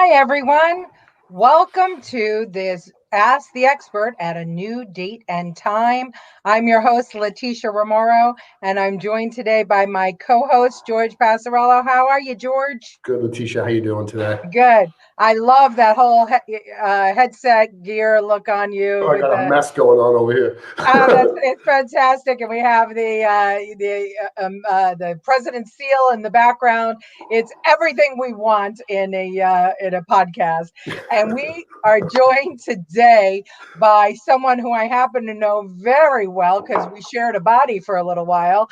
Hi, everyone. Welcome to this Ask the Expert at a New Date and Time. I'm your host, Leticia Romero, and I'm joined today by my co-host, George Passarello. How are you, George? Good, Leticia. How you doing today? Good. I love that whole headset gear look on you Oh, I with got a the mess going on over here. it's fantastic, and we have the president's seal in the background. It's everything we want in a podcast, and we are joined today by someone who I happen to know very well because we shared a body for a little while.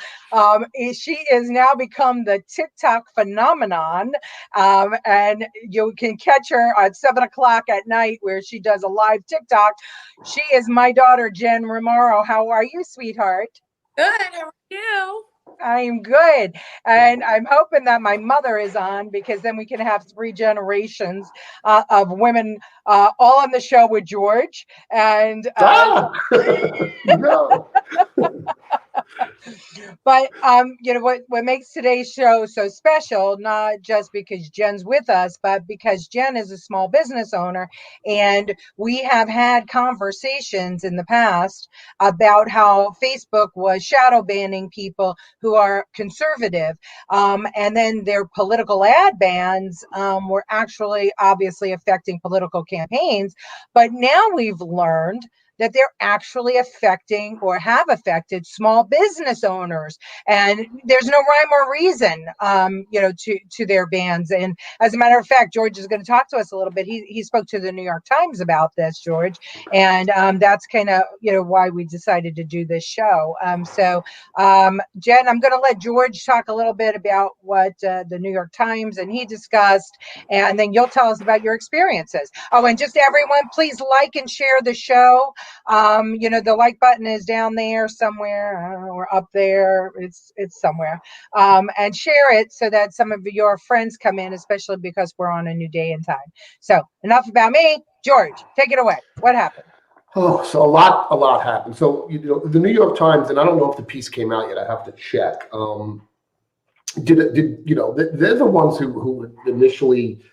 She has now become the TikTok phenomenon, and you can catch her at 7 o'clock at night where she does a live TikTok. She is my daughter, Jen Romero. How are you, sweetheart? Good. How are you? I'm good. And I'm hoping that my mother is on because then we can have three generations of women all on the show with George. And No. But what makes today's show so special, not just because Jen's with us, but because Jen is a small business owner, and we have had conversations in the past about how Facebook was shadow banning people who are conservative, and then their political ad bans were actually obviously affecting political campaigns. But now we've learned that they're actually affecting or have affected small business owners, and there's no rhyme or reason, to their bans. And as a matter of fact, George is going to talk to us a little bit. He spoke to the New York Times about this, George, and that's kind of why we decided to do this show. Jen, I'm going to let George talk a little bit about what the New York Times and he discussed, and then you'll tell us about your experiences. Oh, and just everyone, please like and share the show. The like button is down there somewhere. I don't know, or up there. It's somewhere. And share it so that some of your friends come in, especially because we're on a new day and time. So enough about me. George, take it away. What happened? Oh, so a lot happened. So the New York Times, and I don't know if the piece came out yet. I have to check. They're the ones who initially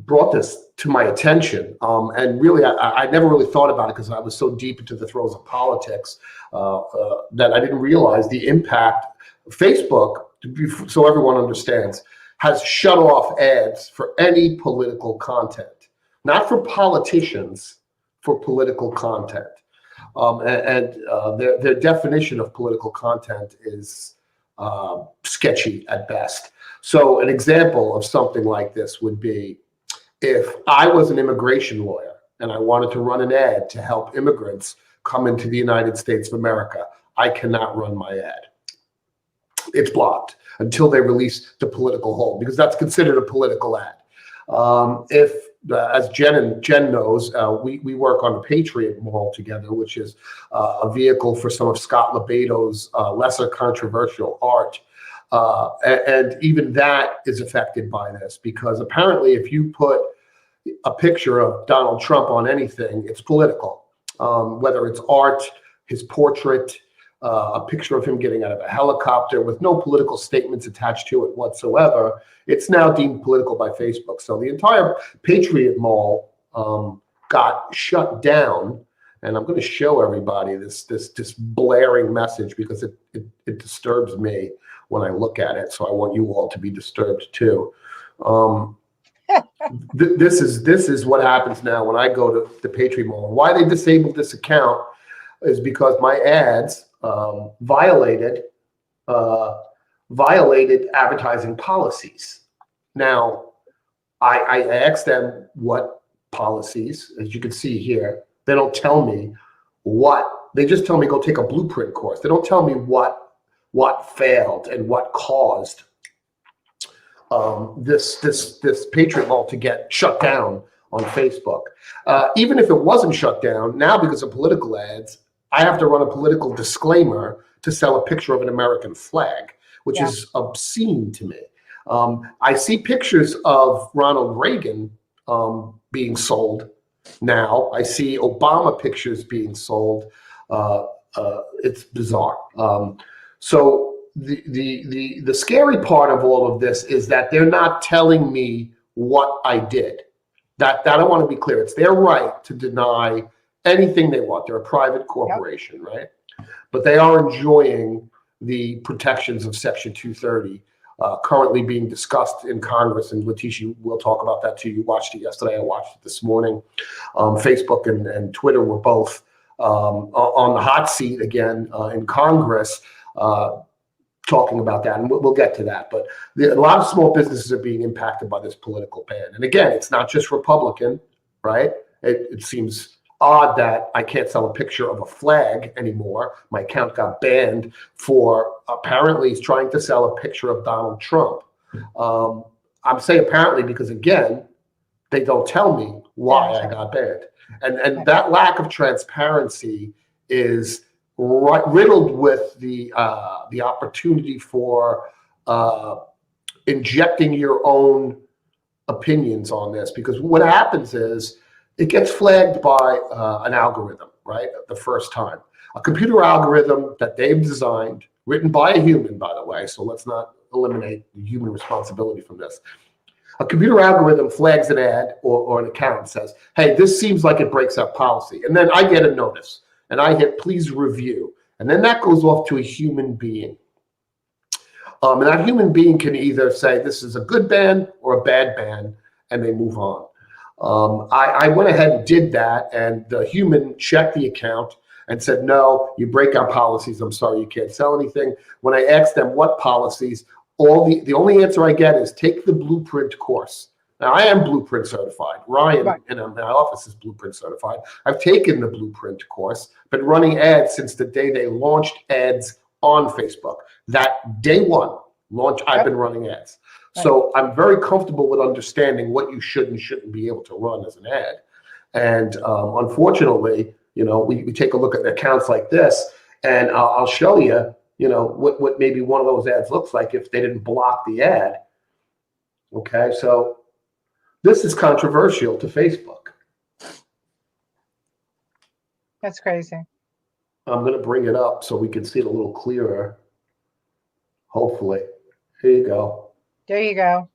brought this to my attention, and really I never really thought about it because I was so deep into the throes of politics that I didn't realize the impact. Facebook, so everyone understands, has shut off ads for any political content, not for politicians, for political content, their definition of political content is sketchy at best. So an example of something like this would be, if I was an immigration lawyer and I wanted to run an ad to help immigrants come into the United States of America, I cannot run my ad. It's blocked until they release the political hold, because that's considered a political ad. As Jen knows, we work on the Patriot Mall together, which is a vehicle for some of Scott LeBato's lesser controversial art. And even that is affected by this, because apparently if you put a picture of Donald Trump on anything, it's political, whether it's art, his portrait, a picture of him getting out of a helicopter with no political statements attached to it whatsoever. It's now deemed political by Facebook. So the entire Patriot Mall got shut down. And I'm going to show everybody this blaring message because it disturbs me when I look at it. So I want you all to be disturbed too. This is what happens now when I go to the Patriot Mall. Why they disabled this account is because my ads violated advertising policies. Now, I asked them what policies. As you can see here, they don't tell me what. They just tell me go take a blueprint course. They don't tell me what failed and what caused this Patriot Mall to get shut down on Facebook. Even if it wasn't shut down, now because of political ads, I have to run a political disclaimer to sell a picture of an American flag, which is obscene to me. I see pictures of Ronald Reagan being sold now. I see Obama pictures being sold. It's bizarre. So the scary part of all of this is that they're not telling me what I did. That I want to be clear. It's their right to deny anything they want. They're a private corporation, right? But they are enjoying the protections of Section 230 currently being discussed in Congress. And Letitia, we'll talk about that too. You watched it yesterday. I watched it this morning. Facebook and Twitter were both on the hot seat again in Congress talking about that. And we'll get to that. But a lot of small businesses are being impacted by this political ban. And again, it's not just Republican, right? It seems odd that I can't sell a picture of a flag anymore. My account got banned for apparently trying to sell a picture of Donald Trump. I'm saying apparently because, again, they don't tell me why I got banned. And that lack of transparency is riddled with the opportunity for injecting your own opinions on this. Because what happens is, it gets flagged by an algorithm, right? The first time. A computer algorithm that they've designed, written by a human, by the way, so let's not eliminate the human responsibility from this. A computer algorithm flags an ad or an account and says, hey, this seems like it breaks our policy. And then I get a notice, and I hit please review. And then that goes off to a human being. And that human being can either say this is a good ban or a bad ban, and they move on. I went ahead and did that, and the human checked the account and said, no, you break our policies. I'm sorry, you can't sell anything. When I asked them what policies, the only answer I get is take the Blueprint course. Now, I am Blueprint certified. Ryan in my office is Blueprint certified. I've taken the Blueprint course, been running ads since the day they launched ads on Facebook. That day one launch, I've been running ads. So I'm very comfortable with understanding what you should and shouldn't be able to run as an ad. And unfortunately, we take a look at accounts like this, and I'll show you, what maybe one of those ads looks like if they didn't block the ad. Okay, so this is controversial to Facebook. That's crazy. I'm going to bring it up so we can see it a little clearer. Hopefully. Here you go. There you go.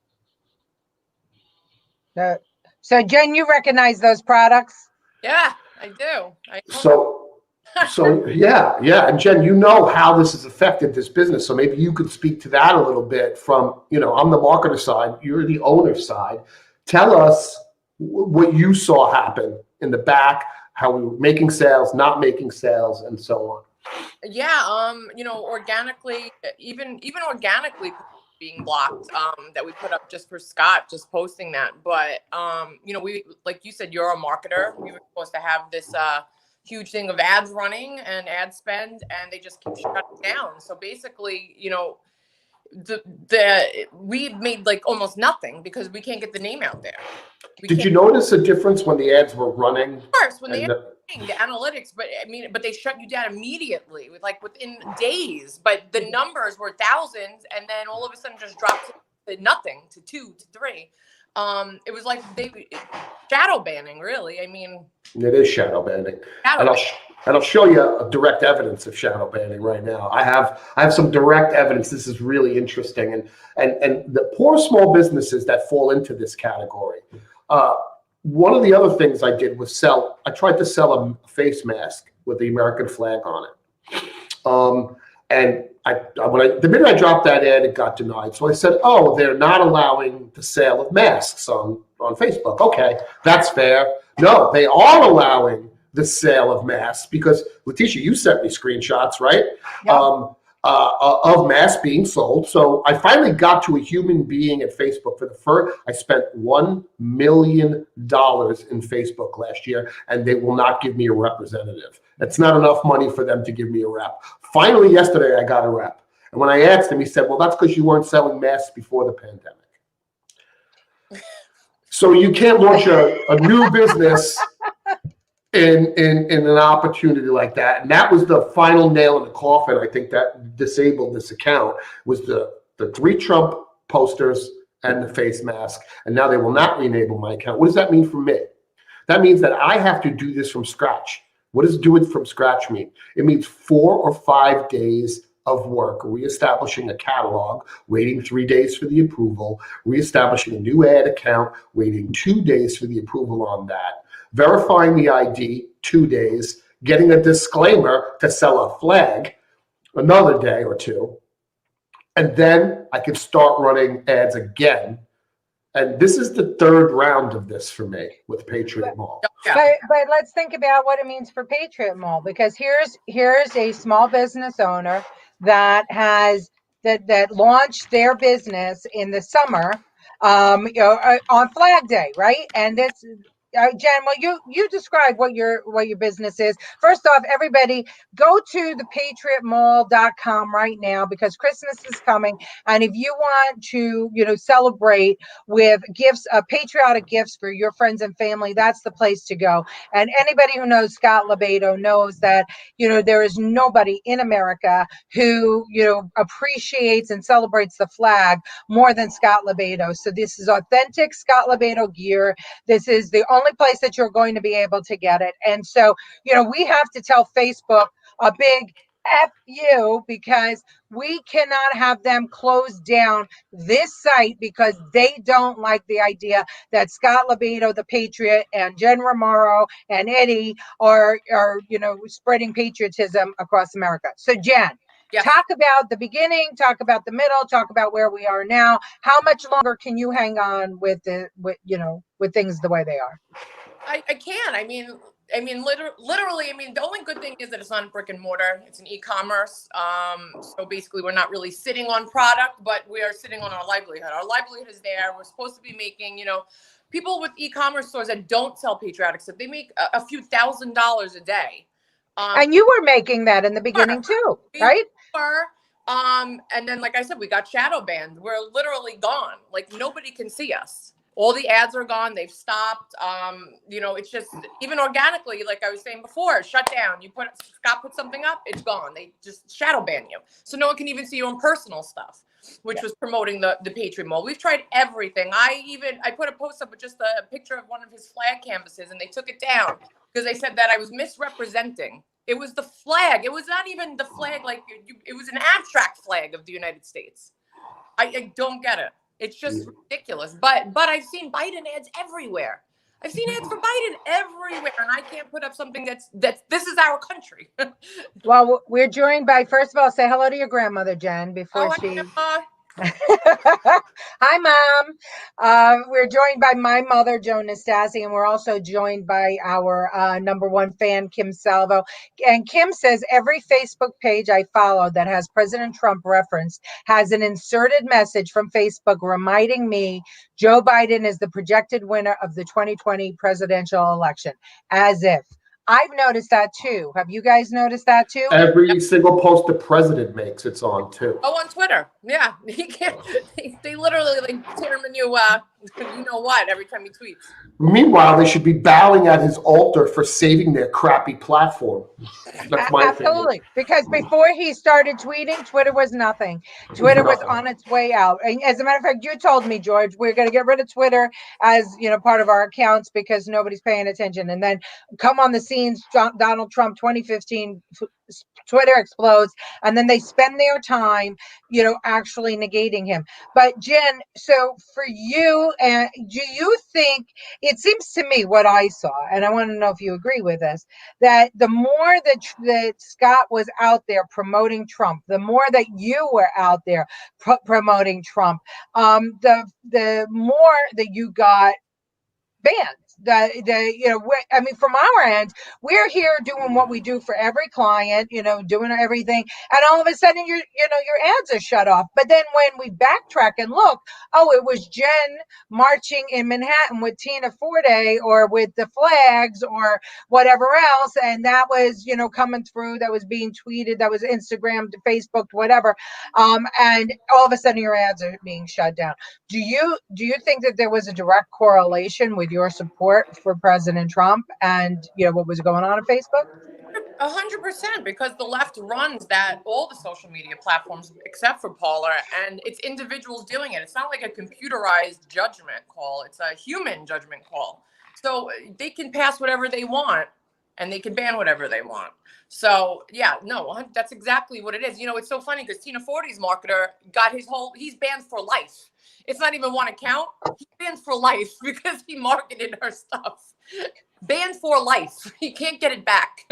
So Jen, you recognize those products? Yeah, I do. So yeah. And Jen, you know how this has affected this business. So maybe you could speak to that a little bit from, I'm the marketer side, you're the owner side. Tell us what you saw happen in the back, how we were making sales, not making sales, and so on. Yeah, organically, even organically being blocked, that we put up just for Scott, just posting that. But, we, like you said, you're a marketer. We were supposed to have this huge thing of ads running and ad spend, and they just keep shutting down. So basically, we made like almost nothing because we can't get the name out there. Did you notice a difference when the ads were running? Of course, when the analytics, but they shut you down immediately within days. But the numbers were thousands, and then all of a sudden just dropped to nothing, to 2 to 3. It was like they shadow banning, really. I mean, it is shadow banning, and I'll show you direct evidence of shadow banning right now. I have some direct evidence. This is really interesting, and the poor small businesses that fall into this category. One of the other things I did was I tried to sell a face mask with the American flag on it. And the minute I dropped that ad, it got denied. So I said, oh, they're not allowing the sale of masks on Facebook. Okay, that's fair. No, they are allowing the sale of masks because, Letitia, you sent me screenshots, right? Yep. Of masks being sold. So I finally got to a human being at Facebook for the first. I spent $1 million in Facebook last year, and they will not give me a representative. That's not enough money for them to give me a rep. Finally, yesterday, I got a rep. And when I asked him, he said, well, that's because you weren't selling masks before the pandemic. So you can't launch a new business in an opportunity like that. And that was the final nail in the coffin. I think that disabled this account was the 3 Trump posters and the face mask. And now they will not re-enable my account. What does that mean for me? That means that I have to do this from scratch. What does do it from scratch mean? It means 4 or 5 days of work, reestablishing a catalog, waiting 3 days for the approval, reestablishing a new ad account, waiting 2 days for the approval on that, verifying the ID, 2 days, getting a disclaimer to sell a flag, another day or two. And then I could start running ads again. And this is the third round of this for me with Patriot Mall. But let's think about what it means for Patriot Mall, because here's a small business owner that has that launched their business in the summer, on Flag Day, right? And this. Jen, well, you describe what your business is. First off, everybody go to the patriotmall.com right now, because Christmas is coming, and if you want to, celebrate with gifts, patriotic gifts for your friends and family, that's the place to go. And anybody who knows Scott LoBaido knows that there is nobody in America who appreciates and celebrates the flag more than Scott LoBaido. So this is authentic Scott LoBaido gear. This is the only place that you're going to be able to get it. And so, we have to tell Facebook a big F you, because we cannot have them close down this site because they don't like the idea that Scott LoBaido, the Patriot, and Jen Romero and Eddie are spreading patriotism across America. So Jen, yes. Talk about the beginning, talk about the middle, talk about where we are now. How much longer can you hang on with things the way they are? I can. I mean, literally, the only good thing is that it's not brick and mortar. It's an e-commerce. So basically we're not really sitting on product, but we are sitting on our livelihood. Our livelihood is there. We're supposed to be making, people with e-commerce stores that don't sell patriotic stuff, they make a few $1,000s a day. And you were making that in the beginning too, right? And then, like I said, we got shadow banned. We're literally gone. Like, nobody can see us. All the ads are gone. They've stopped. It's just, even organically, like I was saying before, shut down. Scott put something up, it's gone. They just shadow ban you. So no one can even see your own personal stuff, which was promoting the Patriot Mall. We've tried everything. I put a post up with just a picture of one of his flag canvases, and they took it down because they said that I was misrepresenting. It was the flag. It was not even the flag. It was an abstract flag of the United States. I don't get it. It's just ridiculous. But I've seen Biden ads everywhere. I've seen ads for Biden everywhere, and I can't put up something that's this is our country. Well, we're joined by, first of all, say hello to your grandmother, Jen, before she. Hi, Mom. We're joined by my mother, Joan Nastasi, and we're also joined by our number one fan, Kim Salvo. And Kim says, every Facebook page I follow that has President Trump referenced has an inserted message from Facebook reminding me Joe Biden is the projected winner of the 2020 presidential election, as if. I've noticed that too. Have you guys noticed that too? Every single post the president makes, it's on too. Oh, on Twitter. Yeah. He can't, they literally tear him a new, you know what, every time he tweets. Meanwhile, they should be bowing at his altar for saving their crappy platform. That's my Absolutely. Opinion. Because before he started tweeting, Twitter was nothing. Twitter was on its way out. And as a matter of fact, you told me, George, we're going to get rid of Twitter as, part of our accounts because nobody's paying attention. And then come on the scenes, Donald Trump, 2015, Twitter explodes, and then they spend their time, actually negating him. But Jen, so for you, do you think, it seems to me what I saw, and I want to know if you agree with this, that the more that Scott was out there promoting Trump, the more that you were out there promoting Trump, the more that you got banned. From our end, we're here doing what we do for every client, doing everything, and all of a sudden your ads are shut off. But then when we backtrack and look, oh, it was Jen marching in Manhattan with Tina Forte or with the flags or whatever else, and that was coming through, that was being tweeted, that was Instagram, Facebook, whatever, and all of a sudden your ads are being shut down. Do you think that there was a direct correlation with your support for President Trump and what was going on Facebook? 100%, because the left runs all the social media platforms except for Parler, and it's individuals doing it. It's not like a computerized judgment call. It's a human judgment call. So they can pass whatever they want and they can ban whatever they want. So yeah, no, that's exactly what it is. You know, it's so funny because Tina Forte's marketer got he's banned for life. It's not even one account. He's banned for life because he marketed her stuff. Banned for life. He can't get it back.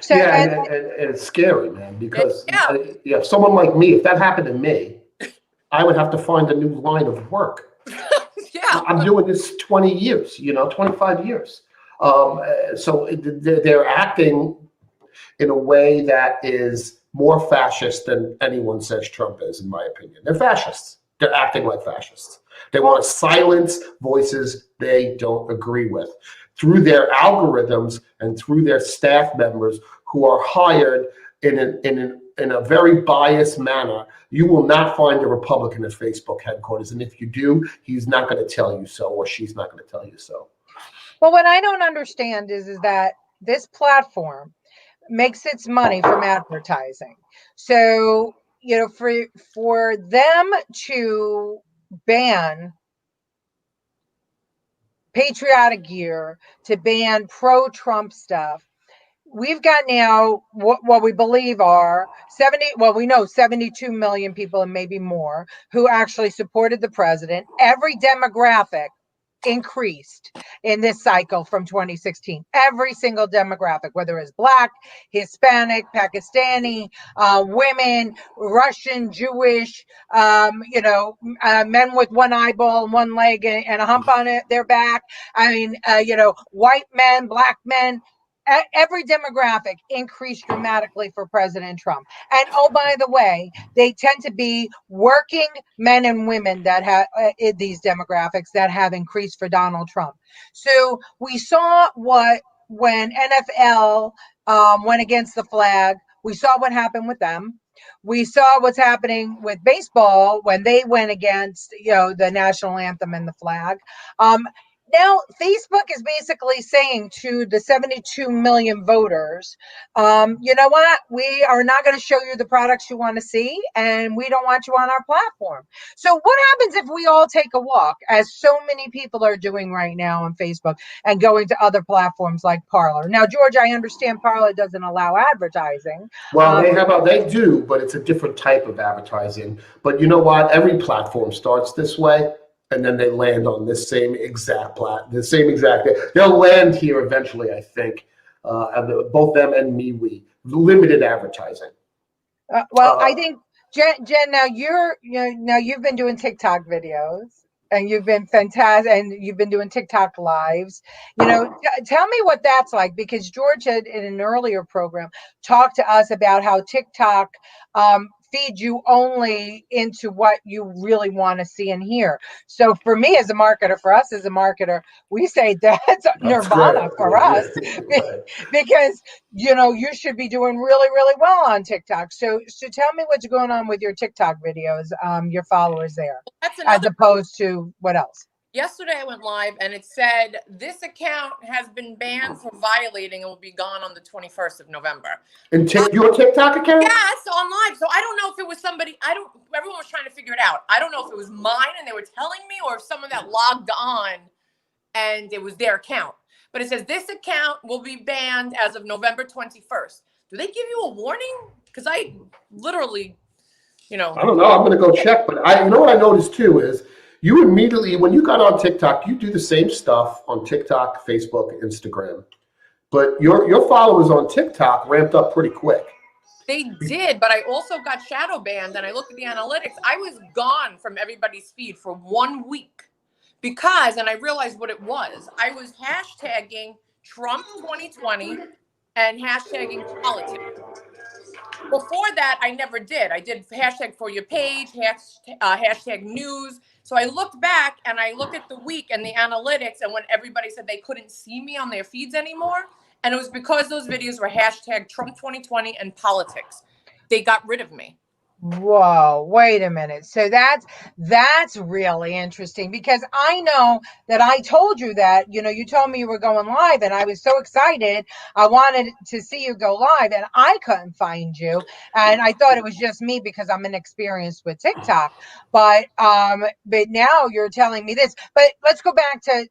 So, Yeah, and, and it's scary, man, because Yeah. yeah, someone like me, if that happened to me, I would have to find a new line of work. Yeah. I'm doing this 20 years, 25 years. So they're acting in a way that is more fascist than anyone says Trump is, in my opinion. They're fascists. They're acting like fascists. They want to silence voices they don't agree with through their algorithms and through their staff members who are hired in a very biased manner. You will not find a Republican at Facebook headquarters. And if you do, he's not going to tell you so, or she's not going to tell you so. well, what I don't understand is that this platform makes its money from advertising. So, for them to ban patriotic gear, to ban pro-Trump stuff, we've got now what we believe are 72 million people and maybe more who actually supported the president. Every demographic increased in this cycle from 2016. Every single demographic, whether it's Black, Hispanic, Pakistani, women, Russian, Jewish, men with one eyeball and one leg and a hump on their back. I mean, white men, Black men. Every demographic increased dramatically for President Trump. And oh, by the way, they tend to be working men and women that have these demographics that have increased for Donald Trump. So we saw when NFL went against the flag, we saw what happened with them. We saw what's happening with baseball when they went against, the national anthem and the flag. Now, Facebook is basically saying to the 72 million voters, you know what? We are not going to show you the products you want to see, and we don't want you on our platform. So what happens if we all take a walk, as so many people are doing right now on Facebook, and going to other platforms like Parler? Now, George, I understand Parler doesn't allow advertising. Well, they do, but it's a different type of advertising. But you know what? Every platform starts this way, and then they land on this same exact they'll land here eventually, I think. Both them and MeWe, limited advertising. I think Jen, now you've been doing TikTok videos, and you've been fantastic, and you've been doing TikTok lives. Tell me what that's like, because George had in an earlier program talked to us about how TikTok feed you only into what you really want to see and hear. So for me as a marketer, for us as a marketer, we say that's nirvana for us, because you should be doing really, really well on TikTok. So tell me what's going on with your TikTok videos, your followers there, as opposed to what else? Yesterday I went live and it said this account has been banned for violating and will be gone on the 21st of November. And your TikTok account? Yes, on live. So I don't know if it was somebody. Everyone was trying to figure it out. I don't know if it was mine and they were telling me, or if someone that logged on and it was their account. But it says this account will be banned as of November 21st. Do they give you a warning? Because I literally, I don't know. I'm going to go check. But what I noticed too is, you immediately, when you got on TikTok, you do the same stuff on TikTok, Facebook, Instagram. But your followers on TikTok ramped up pretty quick. They did, but I also got shadow banned, and I looked at the analytics. I was gone from everybody's feed for 1 week and I realized what it was. I was hashtagging Trump 2020 and hashtagging politics. Before that, I never did. I did hashtag for your page, hashtag news. So I looked back and I looked at the week and the analytics, and when everybody said they couldn't see me on their feeds anymore, and it was because those videos were hashtag Trump 2020 and politics. They got rid of me. Whoa, wait a minute. So that's really interesting because I know that I told you that, you told me you were going live and I was so excited. I wanted to see you go live and I couldn't find you. And I thought it was just me because I'm inexperienced with TikTok. But now you're telling me this. But let's go back to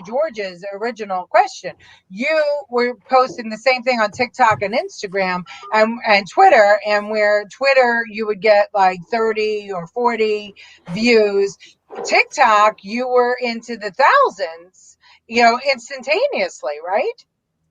George's original question. You were posting the same thing on TikTok and Instagram and Twitter, and where Twitter you would get like 30 or 40 views. TikTok, you were into the thousands, instantaneously, right?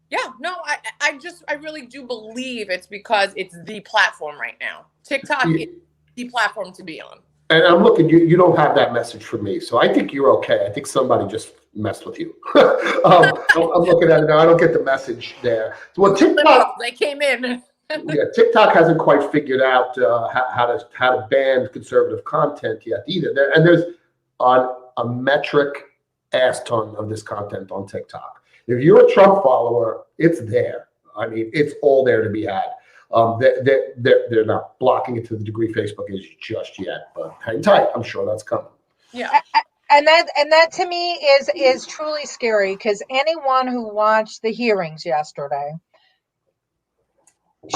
Yeah, no, I really do believe it's because it's the platform right now. TikTok is the platform to be on. And I'm looking, you don't have that message for me. So I think you're okay. I think somebody just messed with you. I'm looking at it now. I don't get the message there. Well, TikTok, they came in. yeah, TikTok hasn't quite figured out how to ban conservative content yet either. There's on a metric ass ton of this content on TikTok. If you're a Trump follower, it's there. I mean, it's all there to be had. They're not blocking it to the degree Facebook is just yet, but hang tight. I'm sure that's coming. Yeah. And that to me is truly scary because anyone who watched the hearings yesterday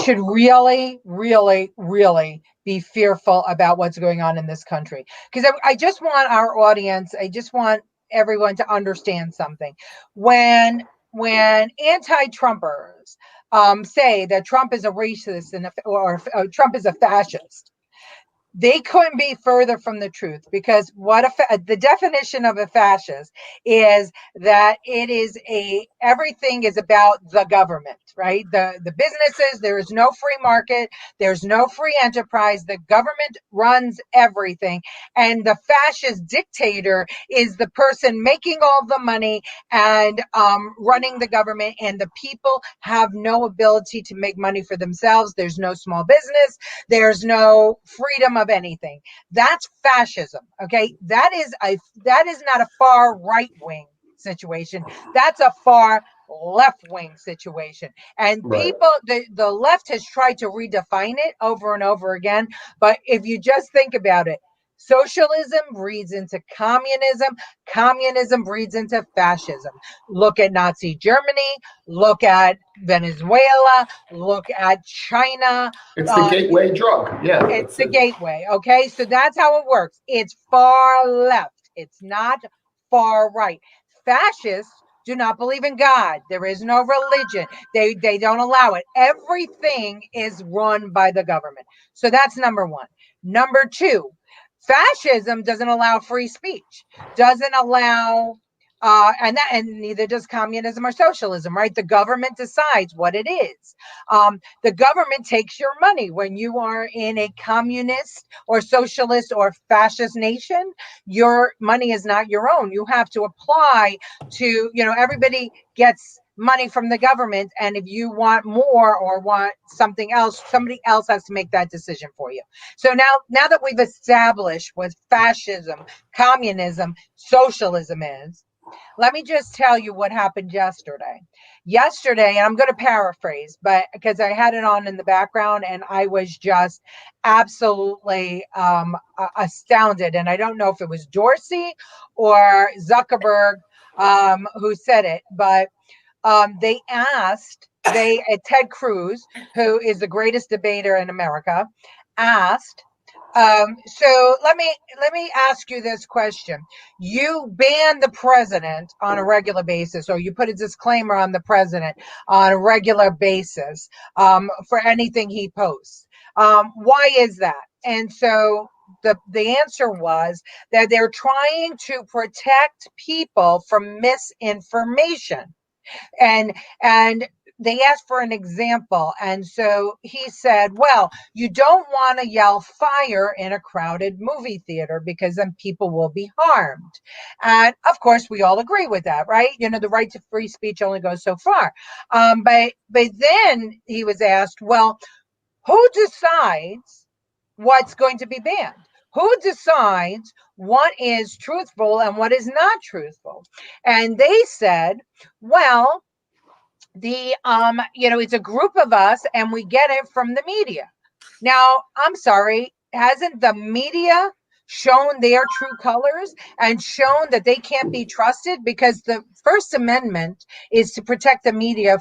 should really, really, really be fearful about what's going on in this country. Because I just want our audience, I just want everyone to understand something. When anti-Trumpers say that Trump is a racist or Trump is a fascist, they couldn't be further from the truth because the definition of a fascist is that everything is about the government, right? The businesses, there is no free market, there's no free enterprise, the government runs everything, and the fascist dictator is the person making all the money and running the government, and the people have no ability to make money for themselves. There's no small business, there's no freedom of anything. That's fascism. Okay. That is not a far right wing situation. That's a far left wing situation. And Right. the left has tried to redefine it over and over again. But if you just think about it, socialism breeds into communism. Communism breeds into fascism. Look at Nazi Germany. Look at Venezuela. Look at China. It's the gateway drug. Yeah. It's the gateway. Okay. So that's how it works. It's far left. It's not far right. Fascists do not believe in God. There is no religion. They don't allow it. Everything is run by the government. So that's number one. Number two, fascism doesn't allow free speech, doesn't allow and neither does communism or socialism, right? The government decides what it is. The government takes your money when you are in a communist or socialist or fascist nation. Your money is not your own. You have to apply to, everybody gets money from the government, and if you want more or want something else, somebody else has to make that decision for you. So now that we've established what fascism, communism, socialism is, let me just tell you what happened yesterday. Yesterday, and I'm going to paraphrase, but because I had it on in the background and I was just absolutely astounded. And I don't know if it was Dorsey or Zuckerberg who said it, but Ted Cruz, who is the greatest debater in America, asked. So let me ask you this question. You ban the president on a regular basis, or you put a disclaimer on the president on a regular basis for anything he posts. Why is that? And so the answer was that they're trying to protect people from misinformation. And they asked for an example. And so he said, well, you don't want to yell fire in a crowded movie theater because then people will be harmed. And of course, we all agree with that, right? The right to free speech only goes so far. But then he was asked, well, who decides what's going to be banned? Who decides what is truthful and what is not truthful? And they said, well, it's a group of us and we get it from the media. Now, I'm sorry, hasn't the media shown their true colors and shown that they can't be trusted? Because the First Amendment is to protect the media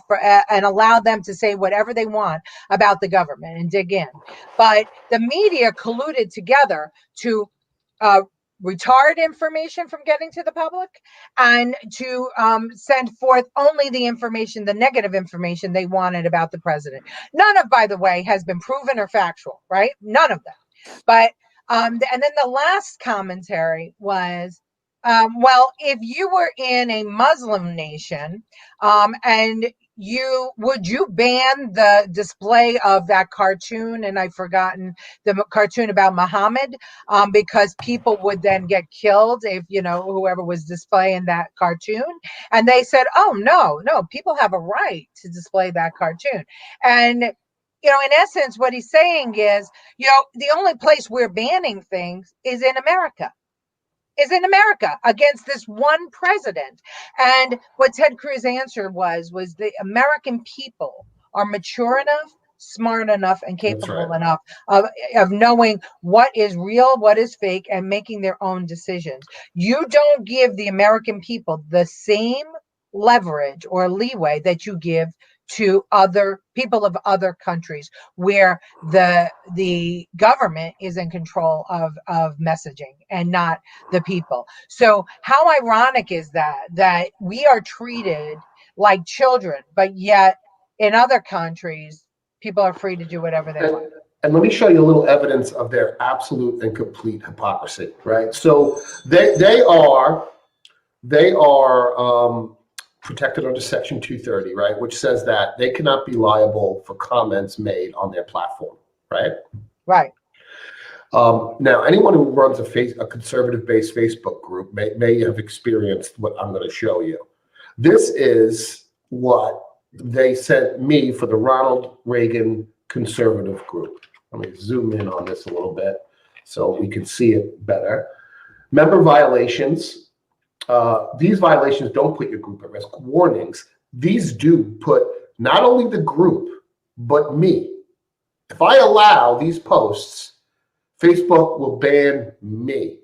and allow them to say whatever they want about the government and dig in. But the media colluded together to uh, retard information from getting to the public and to send forth only the information, the negative information they wanted about the president. None of, by the way, has been proven or factual, right? None of them. But and then the last commentary was, well, if you were in a Muslim nation, and you ban the display of that cartoon, and I've forgotten the cartoon about Muhammad, because people would then get killed if whoever was displaying that cartoon. And they said, oh no, people have a right to display that cartoon. And in essence, what he's saying is, the only place we're banning things is in America against this one president. And what Ted Cruz answered was the American people are mature enough, smart enough, and capable enough of knowing what is real, what is fake, and making their own decisions. You don't give the American people the same leverage or leeway that you give to other people of other countries where the government is in control of messaging and not the people. So how ironic is that we are treated like children, but yet in other countries people are free to do whatever they want. And let me show you a little evidence of their absolute and complete hypocrisy, right? So they are protected under Section 230, right, which says that they cannot be liable for comments made on their platform, right? Right. Now, anyone who runs a conservative-based Facebook group may have experienced what I'm going to show you. This is what they sent me for the Ronald Reagan Conservative Group. Let me zoom in on this a little bit so we can see it better. Member violations. These violations don't put your group at risk. Warnings. These do put not only the group, but me. If I allow these posts, Facebook will ban me,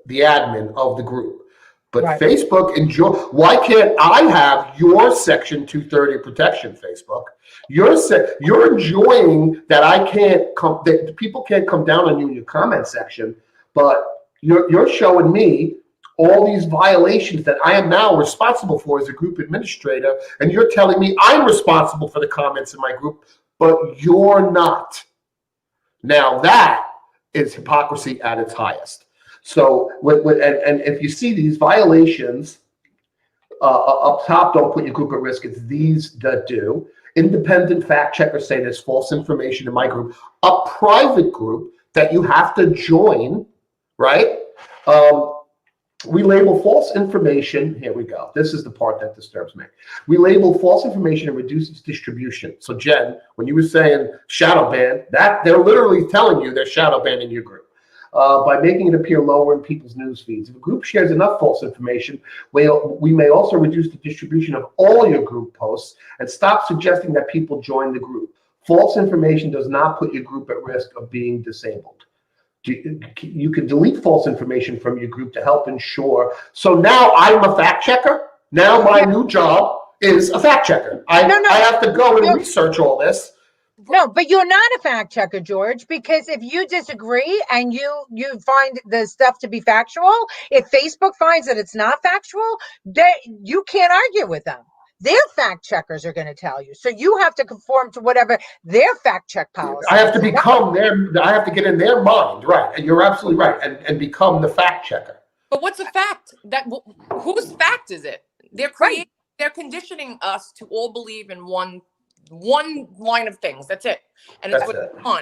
the admin of the group. But right. Facebook why can't I have your Section 230 protection, Facebook? You're enjoying that that people can't come down on you in your comment section, but you're showing me all these violations that I am now responsible for as a group administrator, and you're telling me I'm responsible for the comments in my group, but you're not. Now that is hypocrisy at its highest. So, and if you see these violations up top, don't put your group at risk. It's these that do. Independent fact checkers say there's false information in my group, a private group that you have to join, right? We label false information. Here we go. This is the part that disturbs me. We label false information and reduce its distribution. So Jen, when you were saying shadow ban, that they're literally telling you they're shadow banning your group by making it appear lower in people's news feeds. If a group shares enough false information, we may also reduce the distribution of all your group posts and stop suggesting that people join the group. False information does not put your group at risk of being disabled. You can delete false information from your group to help ensure. So now I'm a fact checker. Now my new job is a fact checker. I have to go and research all this. No, but you're not a fact checker, George, because if you disagree and you find the stuff to be factual, if Facebook finds that it's not factual, you can't argue with them. Their fact checkers are going to tell you. So you have to conform to whatever their fact check policy. I have to I have to get in their mind, right? And you're absolutely right, and become the fact checker. But what's a fact? Whose fact is it? They're conditioning us to all believe in one line of things. That's it. And it's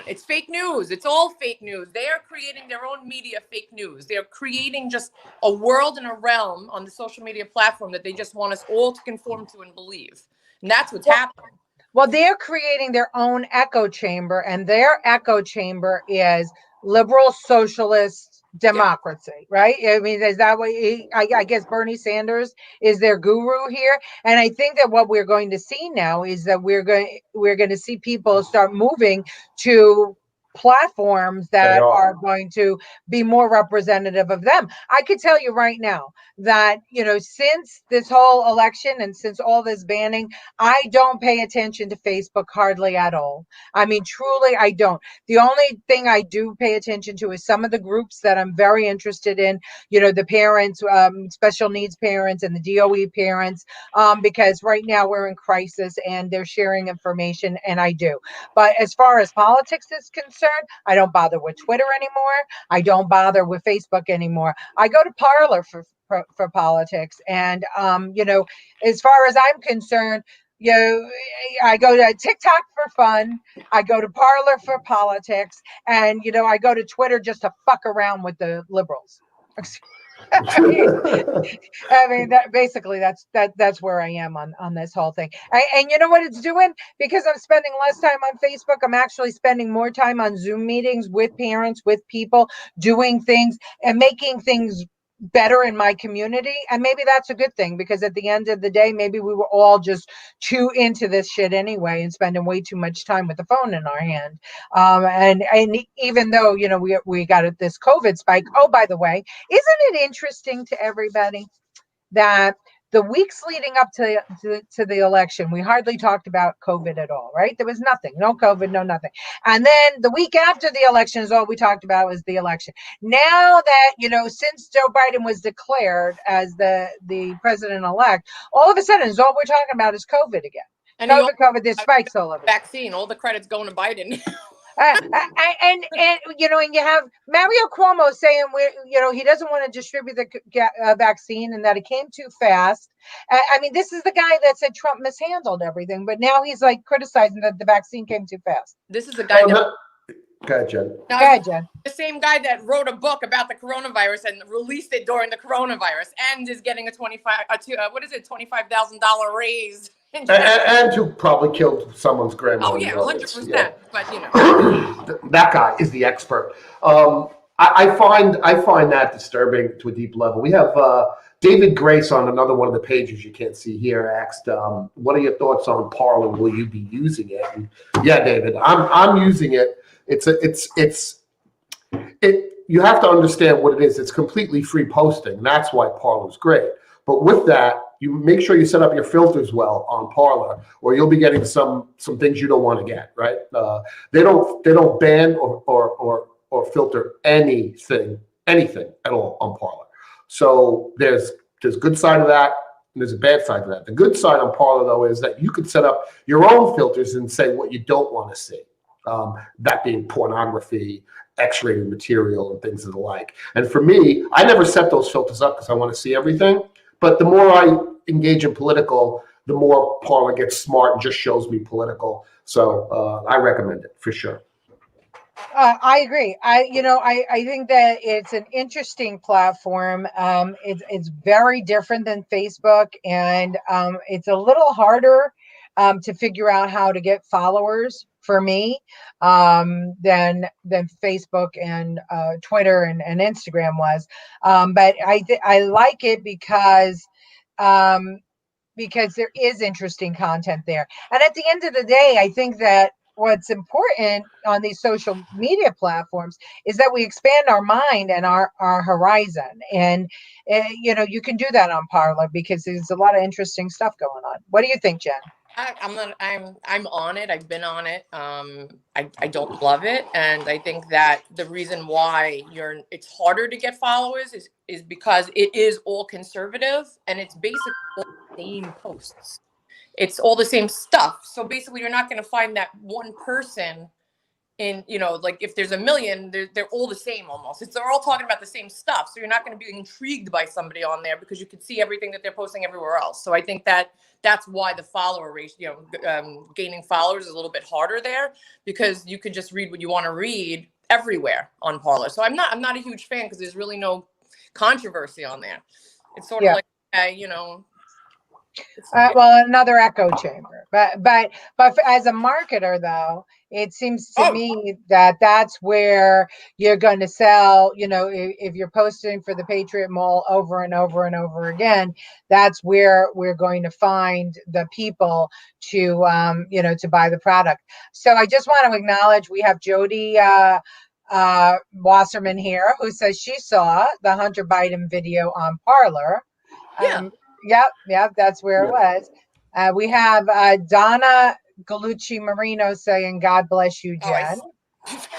It's fake news. It's all fake news. They are creating their own media fake news. They're creating just a world and a realm on the social media platform that they just want us all to conform to and believe. And that's what's happening. Well, they're creating their own echo chamber, and their echo chamber is liberal socialist democracy, right? I mean, is that what I guess Bernie Sanders is their guru here? And I think that what we're going to see now is that we're going to see people start moving to platforms They that are. are going to be more representative of them. I could tell you right now that, since this whole election and since all this banning, I don't pay attention to Facebook hardly at all. I mean, truly, I don't. The only thing I do pay attention to is some of the groups that I'm very interested in, the parents, special needs parents and the DOE parents, because right now we're in crisis and they're sharing information, and I do. But as far as politics is concerned, I don't bother with Twitter anymore. I don't bother with Facebook anymore. I go to Parler for politics. And, as far as I'm concerned, I go to TikTok for fun. I go to Parler for politics, and I go to Twitter just to fuck around with the liberals. I mean, that's where I am on this whole thing. And you know what it's doing? Because I'm spending less time on Facebook, I'm actually spending more time on Zoom meetings with parents, with people, doing things and making things better in my community. And maybe that's a good thing, because at the end of the day, maybe we were all just too into this shit anyway and spending way too much time with the phone in our hand. And even though, we got this COVID spike. Oh, by the way, isn't it interesting to everybody that the weeks leading up to the election, we hardly talked about COVID at all, right? There was nothing, no COVID, no nothing. And then the week after the election is all we talked about was the election. Now that, since Joe Biden was declared as the president-elect, all of a sudden, all we're talking about is COVID again. And COVID, there's spikes all over. Vaccine, all the credit's going to Biden. And you have Mario Cuomo saying he doesn't want to distribute the vaccine and that it came too fast. I mean, this is the guy that said Trump mishandled everything, but now he's like criticizing that the vaccine came too fast. This is the guy Go ahead, Jen. Go ahead, Jen. The same guy that wrote a book about the coronavirus and released it during the coronavirus and is getting a $25,000 raise. And who probably killed someone's grandma. Oh yeah, 100%. Yeah. But that guy is the expert. I find that disturbing to a deep level. We have David Grace on another one of the pages you can't see here asked, "What are your thoughts on Parler? Will you be using it?" And yeah, David, I'm using it. You have to understand what it is. It's completely free posting. That's why Parler's great. But with that, you make sure you set up your filters well on Parler, or you'll be getting some things you don't want to get. Right? They don't ban or filter anything at all on Parler. So there's good side of that, and there's a bad side to that. The good side on Parler, though, is that you could set up your own filters and say what you don't want to see. That being pornography, X-rated material, and things of the like. And for me, I never set those filters up because I want to see everything. But the more I engage in political, the more Parler gets smart and just shows me political. So I recommend it for sure. I agree. I think that it's an interesting platform. It's very different than Facebook, and it's a little harder to figure out how to get followers for me than Facebook and Twitter and Instagram was. But I like it because there is interesting content there. And at the end of the day, I think that what's important on these social media platforms is that we expand our mind and our horizon. And, you can do that on Parler because there's a lot of interesting stuff going on. What do you think, Jen? I'm on it. I've been on it. I don't love it. And I think that the reason why it's harder to get followers is because it is all conservative and it's basically all the same posts. It's all the same stuff. So basically you're not going to find that one person in, like if there's a million, they're all the same almost. They're all talking about the same stuff. So you're not going to be intrigued by somebody on there because you can see everything that they're posting everywhere else. So I think that's why the follower ratio, gaining followers is a little bit harder there because you can just read what you want to read everywhere on Parler. So I'm not a huge fan because there's really no controversy on there. It's sort of like, well, another echo chamber, but as a marketer though, It seems to Oh, me that that's where you're going to sell, if you're posting for the Patriot Mall over and over and over again, that's where we're going to find the people to buy the product. So I just want to acknowledge we have Jody Wasserman here, who says she saw the Hunter Biden video on Parlor. yeah. Yep, that's where it was. We have Donna Galucci Marino saying, "God bless you, Oh, I, Jen."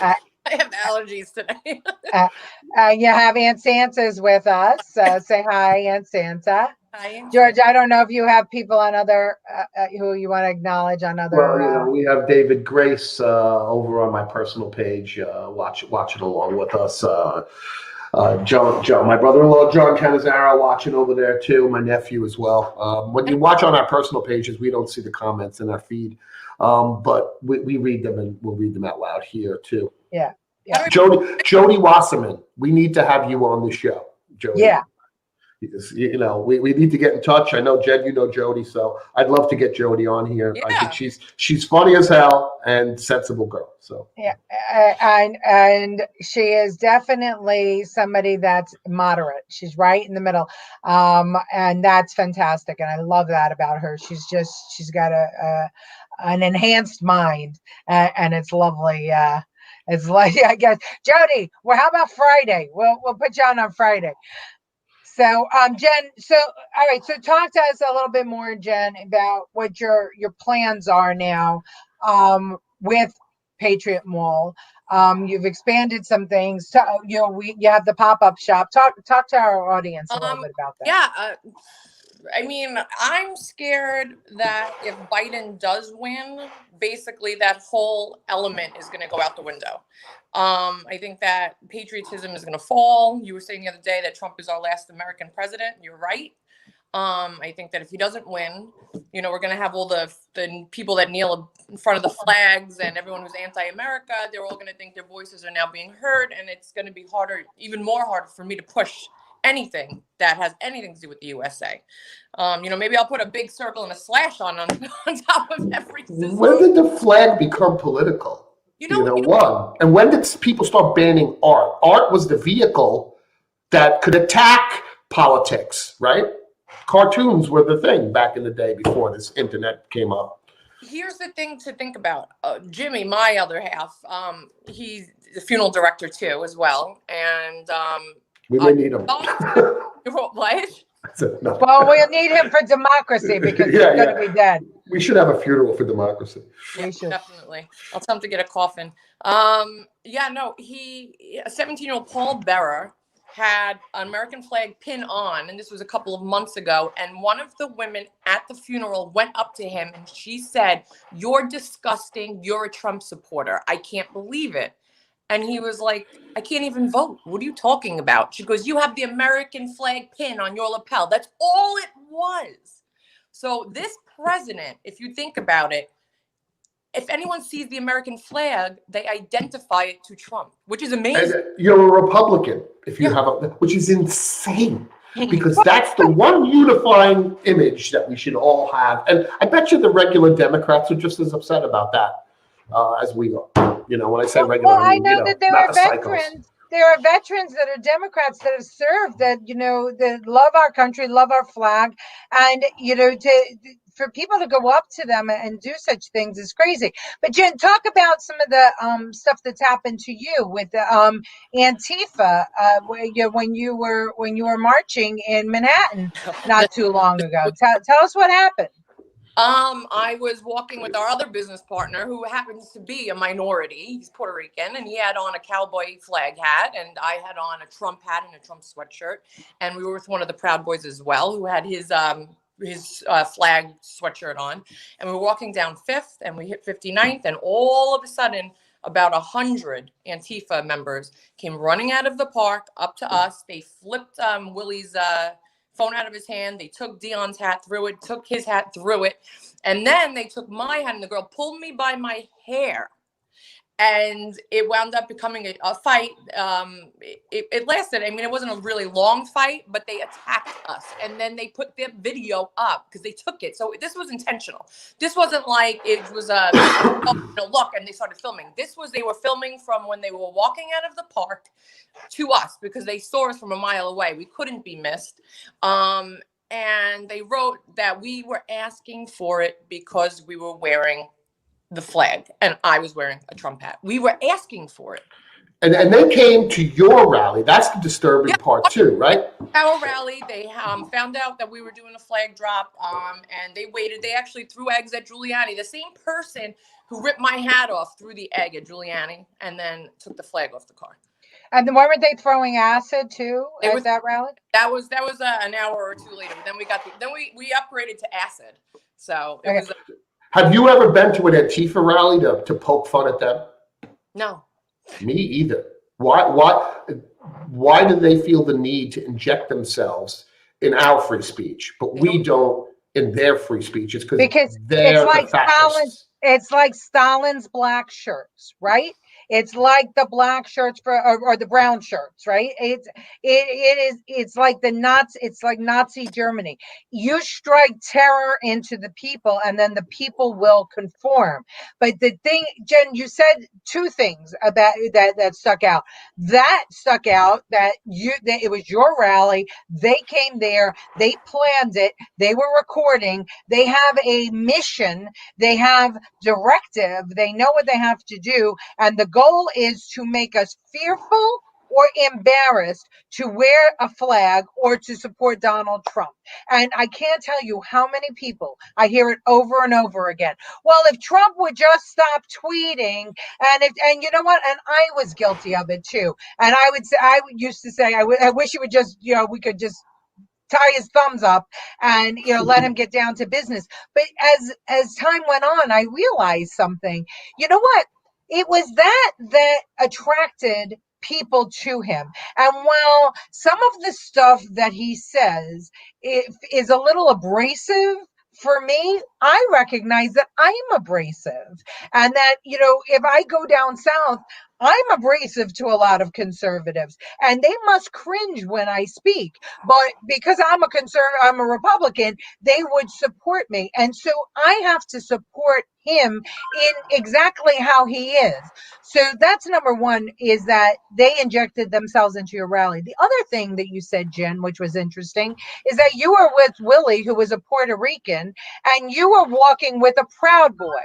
Uh, I have allergies today. uh, you have Aunt Santa's with us. Say hi, Aunt Santa. Hi. George, I don't know if you have people on other who you want to acknowledge on other. Well, we have David Grace over on my personal page watching along with us. John, my brother-in-law, John Canizaro, watching over there too. My nephew as well. When you watch on our personal pages, we don't see the comments in our feed, but we read them and we'll read them out loud here too. Yeah. Jody Wasserman, we need to have you on the show, Jody. Yeah. We need to get in touch. I know, Jen, you know Jody, so I'd love to get Jody on here. Yeah. I think she's funny as hell and sensible girl. So yeah, and she is definitely somebody that's moderate. She's right in the middle, and that's fantastic. And I love that about her. She's got an enhanced mind, and it's lovely. It's like, I guess, Jody. Well, how about Friday? We'll put you on Friday. So, Jen, all right, so talk to us a little bit more, Jen, about what your plans are now with Patriot Mall. You've expanded some things. You have the pop-up shop. Talk to our audience a little bit about that. Yeah. I mean, I'm scared that if Biden does win, basically that whole element is going to go out the window. I think that patriotism is going to fall. You were saying the other day that Trump is our last American president. You're right. I think that if he doesn't win, we're going to have all the people that kneel in front of the flags and everyone who's anti-America. They're all going to think their voices are now being heard, and it's going to be even more harder for me to push anything that has anything to do with the USA. Maybe I'll put a big circle and a slash on top of everything. When did the flag become political? One. And when did people start banning art? Art was the vehicle that could attack politics, right? Cartoons were the thing back in the day before this internet came up. Here's the thing to think about. Jimmy, my other half, he's the funeral director too, as well. And we may need him. What? No. Well, we'll need him for democracy because he's going to be dead. We should have a funeral for democracy. We should. Definitely. I'll tell him to get a coffin. A 17-year-old Paul Bearer had an American flag pin on, and this was a couple of months ago, and one of the women at the funeral went up to him and she said, "You're disgusting. You're a Trump supporter. I can't believe it." And he was like, "I can't even vote. What are you talking about?" She goes, "You have the American flag pin on your lapel." That's all it was. So this president, if you think about it, if anyone sees the American flag, they identify it to Trump, which is amazing. And you're a Republican if you have which is insane because that's the one unifying image that we should all have. And I bet you the regular Democrats are just as upset about that as we are. When I say regular, I know that there are veterans. Psychos. There are veterans that are Democrats that have served that love our country, love our flag, and for people to go up to them and do such things is crazy. But Jen, talk about some of the stuff that's happened to you with the Antifa when you were marching in Manhattan not too long ago. Tell us what happened. I was walking with our other business partner who happens to be a minority. He's Puerto Rican, and he had on a cowboy flag hat, and I had on a Trump hat and a Trump sweatshirt. And we were with one of the Proud Boys as well, who had his flag sweatshirt on. And we were walking down 5th, and we hit 59th, and all of a sudden, about 100 Antifa members came running out of the park up to us. They flipped Willie's phone out of his hand. They took Dion's hat, threw it, took his hat, threw it. And then they took my hat, and the girl pulled me by my hair and it wound up becoming a fight. It lasted. I mean, it wasn't a really long fight, but they attacked us, and then they put their video up because they took it. So this was intentional. This wasn't like it was a look, and they started filming. They were filming from when they were walking out of the park to us because they saw us from a mile away. We couldn't be missed. And they wrote that we were asking for it because we were wearing the flag, and I was wearing a Trump hat. We were asking for it. And they came to your rally. That's the disturbing part too, right? Our rally, they found out that we were doing a flag drop, and they waited. They actually threw eggs at Giuliani. The same person who ripped my hat off threw the egg at Giuliani and then took the flag off the car. And then weren't they throwing acid too at that rally? That was an hour or two later. But then we upgraded to acid. So it was. Have you ever been to an Antifa rally to poke fun at them? No. Me either. Why do they feel the need to inject themselves in our free speech, but we don't in their free speech? It's because they're it's like the fascists. It's like Stalin's black shirts, right? It's like the black shirts or the brown shirts, right? It's like it's like Nazi Germany. You strike terror into the people and then the people will conform. But the thing, Jen, you said two things about that stuck out. That stuck out that it was your rally. They came there, they planned it, they were recording, they have a mission, they have directive, they know what they have to do, and the goal is to make us fearful or embarrassed to wear a flag or to support Donald Trump. And I can't tell you how many people, I hear it over and over again. Well, if Trump would just stop tweeting, and you know what? And I was guilty of it too. And I used to say, I wish he would just, we could just tie his thumbs up and let him get down to business. But as time went on, I realized something. You know what? It was that attracted people to him. And while some of the stuff that he says is a little abrasive for me, I recognize that I am abrasive, and that if I go down south, I'm abrasive to a lot of conservatives, and they must cringe when I speak. But because I'm a Republican, they would support me, and so I have to support him in exactly how he is. So that's number one, is that they injected themselves into your rally. The other thing that you said, Jen, which was interesting, is that you were with Willie, who was a Puerto Rican, and you were walking with a Proud Boy.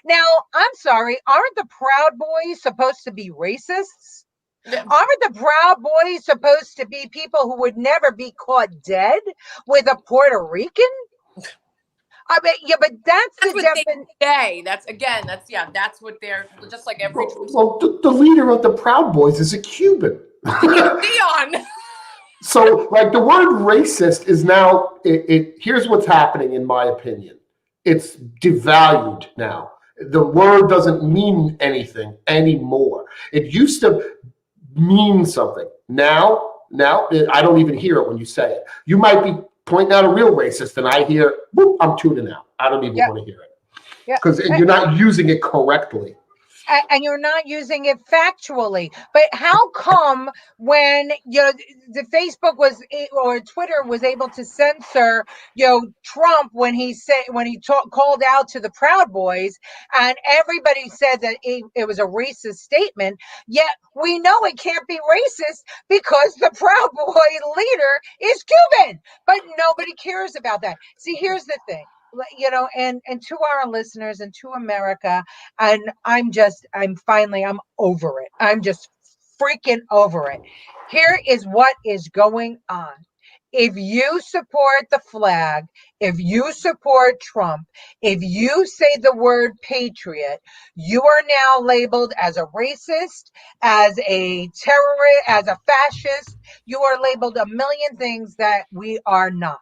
Now, I'm sorry, aren't the Proud Boys supposed to be racists? Yeah. Aren't the Proud Boys supposed to be people who would never be caught dead with a Puerto Rican? I mean, yeah, but that's the definition. That's what they're just like every. Well, the leader of the Proud Boys is a Cuban. Dion. So, like, the word racist is now. Here's what's happening, in my opinion. It's devalued now. The word doesn't mean anything anymore. It used to mean something. Now I don't even hear it when you say it. You might be pointing out a real racist, and I hear, whoop, I'm tuning out. I don't even want to hear it. Because you're not using it correctly. And you're not using it factually. But how come when the Facebook or Twitter was able to censor Trump when he called out to the Proud Boys, and everybody said that it was a racist statement, yet we know it can't be racist because the Proud Boy leader is Cuban, but nobody cares about that. See, here's the thing. And to our listeners and to America, and I'm over it. I'm just freaking over it. Here is what is going on. If you support the flag, if you support Trump, if you say the word patriot, you are now labeled as a racist, as a terrorist, as a fascist. You are labeled a million things that we are not.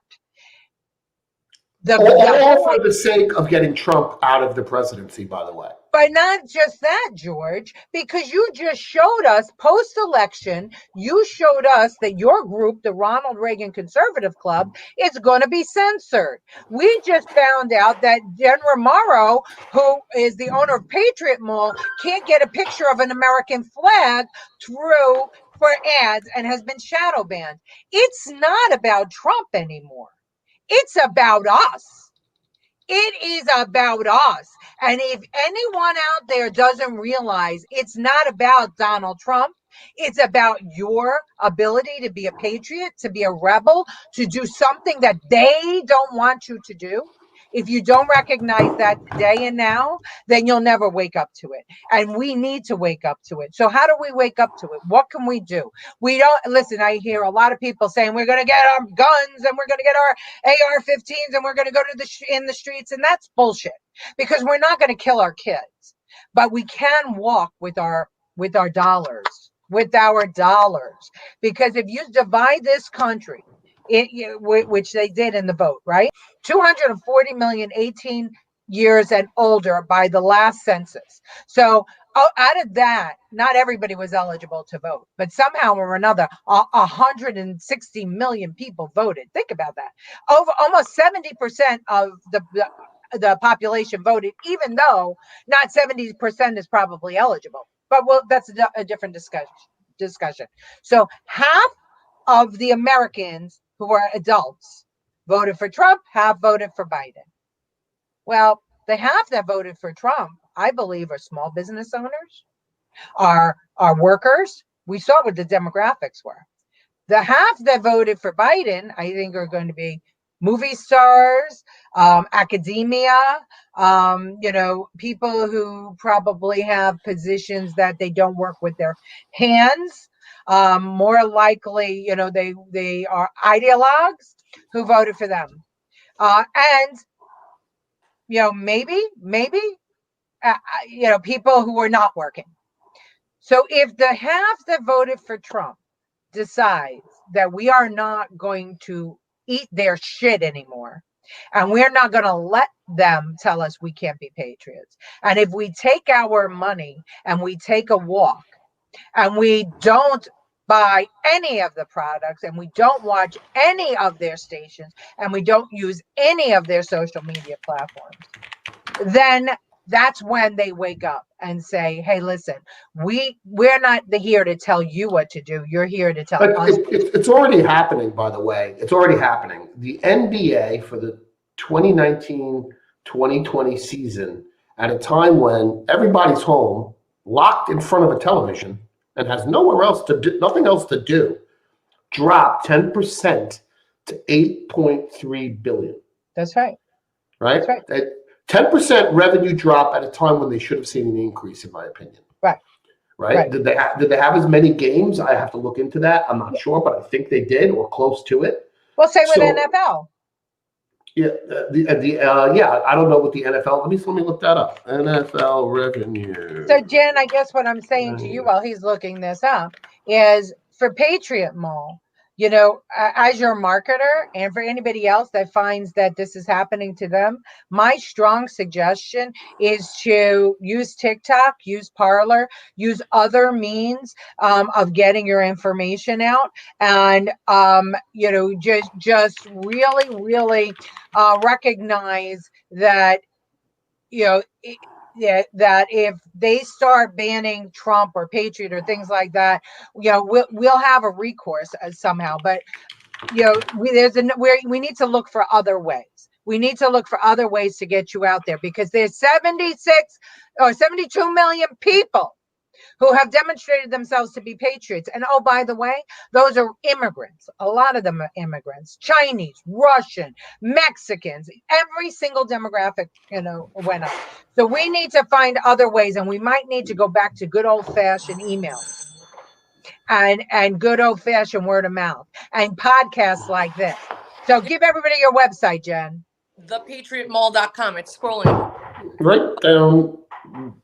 All for the sake of getting Trump out of the presidency, by the way. But not just that, George, because you just showed us post-election, you showed us that your group, the Ronald Reagan Conservative Club, is going to be censored. We just found out that Jen Romero, who is the owner of Patriot Mall, can't get a picture of an American flag through for ads and has been shadow banned. It's not about Trump anymore. It's about us. It is about us. And if anyone out there doesn't realize it's not about Donald Trump, it's about your ability to be a patriot, to be a rebel, to do something that they don't want you to do. If you don't recognize that today and now, then you'll never wake up to it. And we need to wake up to it. So how do we wake up to it? What can we do? We don't listen. I hear a lot of people saying we're going to get our guns and we're going to get our AR-15s and we're going to go to in the streets. And that's bullshit, because we're not going to kill our kids, but we can walk with our dollars, because if you divide this country, which they did in the vote, right? 240 million 18 years and older by the last census. So out of that, not everybody was eligible to vote, but somehow or another, 160 million people voted. Think about that. Over almost 70% of the population voted, even though not 70% is probably eligible. But that's a different discussion. So half of the Americans who are adults voted for Trump, half voted for Biden. Well, the half that voted for Trump, I believe, are small business owners, are workers. We saw what the demographics were. The half that voted for Biden, I think, are going to be movie stars, academia, people who probably have positions that they don't work with their hands. More likely, they are ideologues who voted for them. And maybe, people who are not working. So if the half that voted for Trump decides that we are not going to eat their shit anymore, and we're not going to let them tell us we can't be patriots, and if we take our money and we take a walk and we don't buy any of the products and we don't watch any of their stations and we don't use any of their social media platforms, then that's when they wake up and say, hey, listen, we're not here to tell you what to do. You're here to tell us. It's already happening, by the way. It's already happening. The NBA for the 2019-2020 season, at a time when everybody's home, locked in front of a television, and has nowhere else to do, nothing else to do, dropped 10% to $8.3 billion. That's right. Right? That's right. 10% revenue drop at a time when they should have seen an increase, in my opinion. Right. Right? Did they have as many games? I have to look into that. I'm not sure, but I think they did, or close to it. Well, same with NFL. Yeah, I don't know what the NFL. Let me look that up. NFL revenue. So, Jen, I guess what I'm saying to you while he's looking this up is for Patriot Mall, as your marketer, and for anybody else that finds that this is happening to them, my strong suggestion is to use TikTok, use Parler, use other means of getting your information out, and just really, really recognize that that if they start banning Trump or Patriot or things like that, we'll have a recourse somehow. But we need to look for other ways. We need to look for other ways to get you out there, because there's 76 or 72 million people who have demonstrated themselves to be patriots. And oh, by the way, those are immigrants. A lot of them are immigrants, Chinese, Russian, Mexicans, every single demographic, went up. So we need to find other ways, and we might need to go back to good old fashioned email and good old fashioned word of mouth and podcasts like this. So give everybody your website, Jen. ThePatriotMall.com. It's scrolling. Right down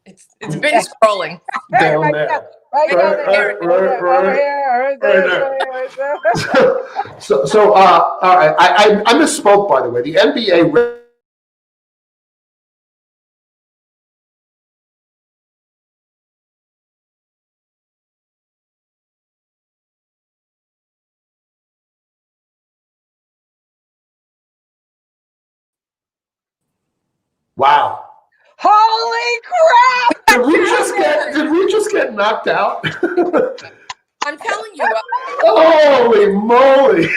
It's been scrolling. Down Right there. down- right Right, down there. right, Over right, here, right right there. So, all right, I misspoke, by the way. The NBA. Wow. Holy crap! Did we just get knocked out? I'm telling you, Holy moly.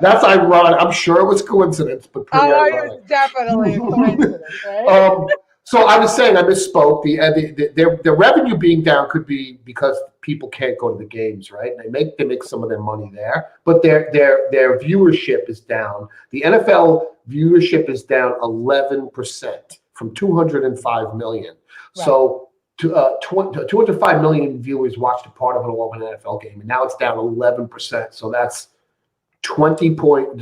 That's ironic. I'm sure it was coincidence, but pretty Oh, ironic. it's definitely a coincidence, right? So I was saying, I misspoke. The revenue being down could be because people can't go to the games, right? They make some of their money there, but their viewership is down. The NFL viewership is down 11% from 205 million. Right. So 205 million viewers watched a part of an NFL game, and now it's down 11%. So that's 21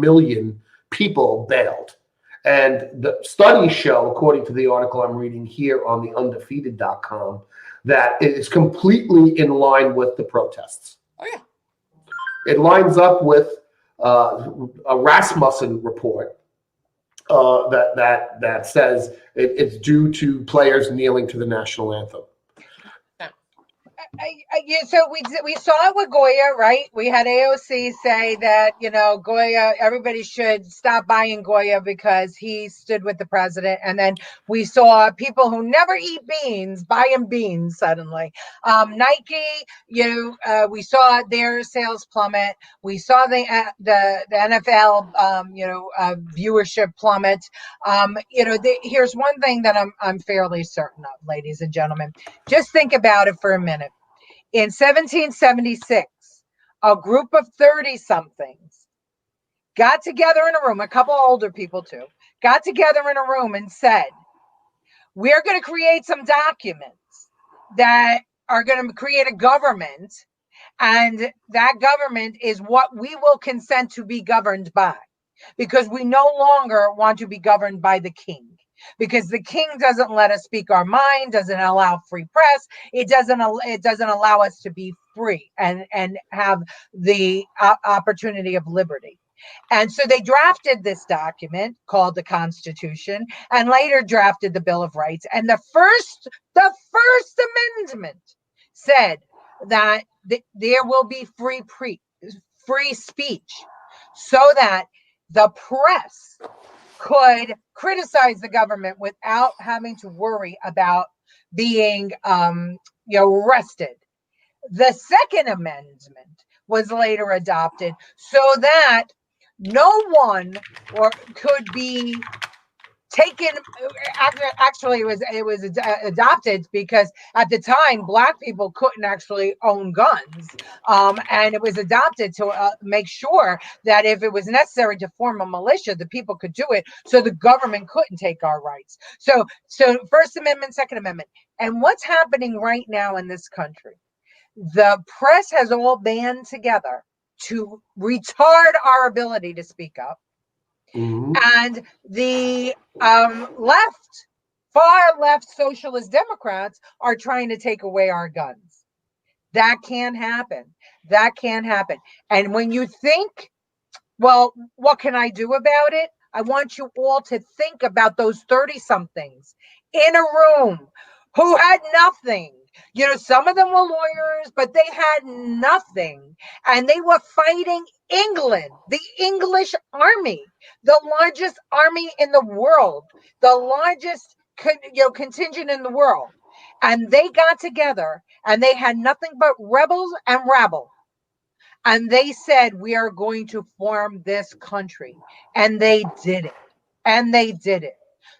million people bailed. And the studies show, according to the article I'm reading here on the undefeated.com, that it is completely in line with the protests. Oh, yeah. It lines up with a Rasmussen report that says it's due to players kneeling to the national anthem. So we saw it with Goya, right? We had AOC say that, Goya, everybody should stop buying Goya because he stood with the president. And then we saw people who never eat beans buying beans suddenly. Nike, we saw their sales plummet. We saw the NFL, viewership plummet. Here's one thing that I'm fairly certain of, ladies and gentlemen. Just think about it for a minute. In 1776, a group of 30-somethings got together in a room, a couple older people too, got together in a room and said, we're going to create some documents that are going to create a government, and that government is what we will consent to be governed by, because we no longer want to be governed by the king. Because the king doesn't let us speak our mind, doesn't allow free press. It doesn't allow us to be free and have the opportunity of liberty. And so they drafted this document called the Constitution, and later drafted the Bill of Rights. And the first amendment said that there will be free speech, so that the press could criticize the government without having to worry about being arrested. The Second Amendment was later adopted so that no one could be taken. Actually, it was adopted because at the time black people couldn't actually own guns, and it was adopted to make sure that if it was necessary to form a militia, the people could do it, so the government couldn't take our rights. So First Amendment, Second Amendment. And what's happening right now in this country, the press has all band together to retard our ability to speak up. Mm-hmm. And the far left socialist Democrats are trying to take away our guns. That can't happen. That can't happen. And when you think, well, what can I do about it? I want you all to think about those 30-somethings in a room who had nothing. Some of them were lawyers, but they had nothing. And they were fighting England, the English army, the largest army in the world, the largest contingent in the world. And they got together and they had nothing but rebels and rabble. And they said, we are going to form this country. And they did it.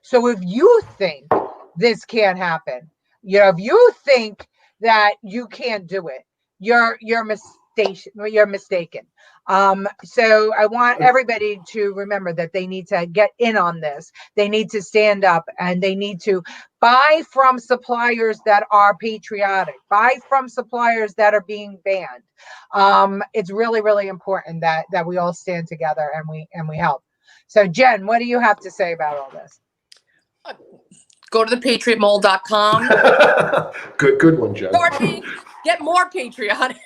So if you think this can't happen, if you think that you can't do it, you're mistaken. So I want everybody to remember that they need to get in on this. They need to stand up, and they need to buy from suppliers that are patriotic, buy from suppliers that are being banned. It's really, really important that we all stand together and we help. So Jen, what do you have to say about all this? Go to thepatriotmole.com. Good one, Jen. Get more patriotic.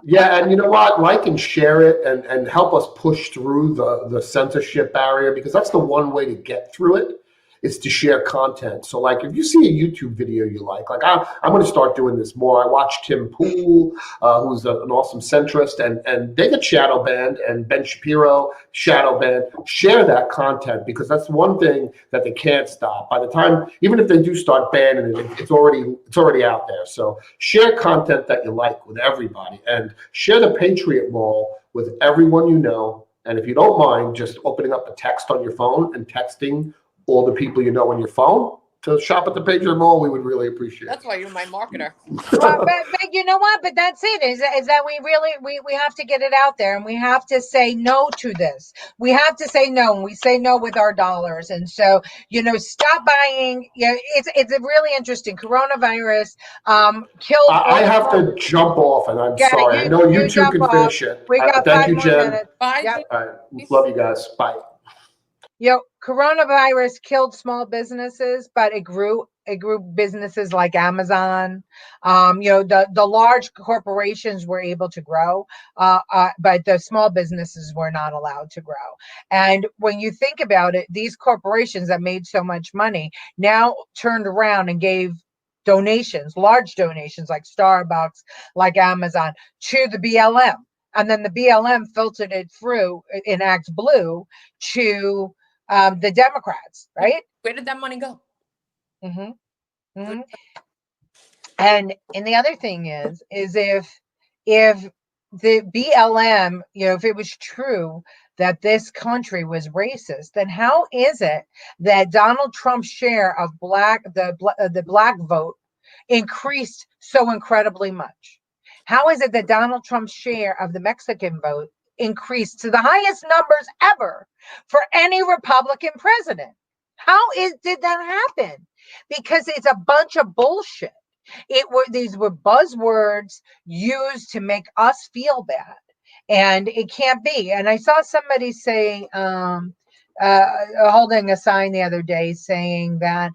Yeah, and you know what? Like and share it, and help us push through the censorship barrier, because that's the one way to get through it, is to share content. So like if you see a YouTube video you like I'm going to start doing this more. I watch Tim Pool, who's an awesome centrist, and they get shadow banned, and Ben Shapiro shadow banned. Share that content, because that's one thing that they can't stop. By the time, even if they do start banning it, it's already out there. So share content that you like with everybody, and share the Patriot Mall with everyone you know. And if you don't mind, just opening up a text on your phone and texting all the people you know on your phone to shop at the Patriot Mall, we would really appreciate it. That's why you're my marketer. Well, but you know what? But that's it. Is that we have to get it out there, and we have to say no to this. We have to say no, and we say no with our dollars. And so, stop buying. Yeah, it's a really interesting coronavirus. Killed. I have to jump off, and I'm sorry. I know you two can finish it. We got thank 5 you, more Jen. minutes. Bye. Yep. All right. Love you guys. Bye. Coronavirus killed small businesses, but it grew businesses like Amazon. The large corporations were able to grow, but the small businesses were not allowed to grow. And when you think about it, these corporations that made so much money now turned around and gave donations, large donations like Starbucks, like Amazon, to the BLM. And then the BLM filtered it through in Act Blue to the Democrats, right? Where did that money go? Mm-hmm. Mm-hmm. And the other thing is if the BLM, if it was true that this country was racist, then how is it that Donald Trump's share of the black vote increased so incredibly much? How is it that Donald Trump's share of the Mexican vote increased to the highest numbers ever for any Republican president? Did that happen? Because it's a bunch of bullshit. These were buzzwords used to make us feel bad, and it can't be. And I saw somebody say, holding a sign the other day saying that